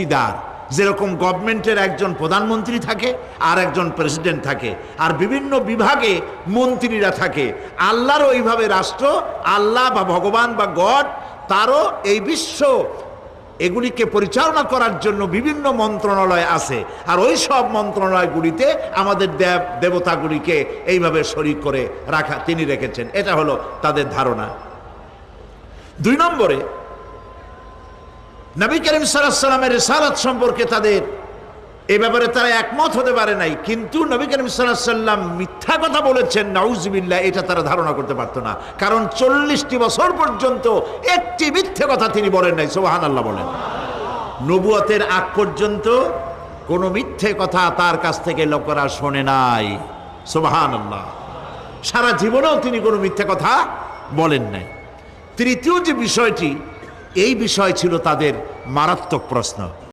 Either যেরকম গভর্নমেন্টের একজন প্রধানমন্ত্রী থাকে আর একজন প্রেসিডেন্ট থাকে আর বিভিন্ন বিভাগে মন্ত্রীরা থাকে, আল্লাহরও ওইভাবে রাষ্ট্র, আল্লাহ বা ভগবান বা গড তারও এই বিশ্ব এগুলিকে পরিচালনা করার জন্য বিভিন্ন মন্ত্রণালয় আছে। আর ওই সব মন্ত্রণালয়গুলিতে আমাদের দেবতাগুলিকে এইভাবে শরীক করে রাখা তিনি রেখেছেন। এটা হলো তাদের ধারণা। 2 নম্বরে নবী করিম সাল্লাল্লাহু আলাইহি ওয়াসাল্লামের রিসালাত সম্পর্কে তাদের এই ব্যাপারে তারা একমত হতে পারে নাই, কিন্তু নবী করিম সাল্লাল্লাহু আলাইহি ওয়াসাল্লাম মিথ্যা কথা বলেছেন নাউজুবিল্লাহ এটা তারা ধারণা করতে পারতো না, কারণ 40টি বছর পর্যন্ত একটি মিথ্যে কথা তিনি বলেন নাই। সুবহানাল্লাহ বলেন। নবুয়তের আগ পর্যন্ত কোনো মিথ্যে কথা তার কাছ থেকে লোকেরা শোনে নাই। সুবহানাল্লাহ। সারা জীবনেও তিনি কোনো মিথ্যে কথা বলেন নাই। তৃতীয় যে বিষয়টি, এই বিষয় ছিল তাদের মারাত্মক প্রশ্ন।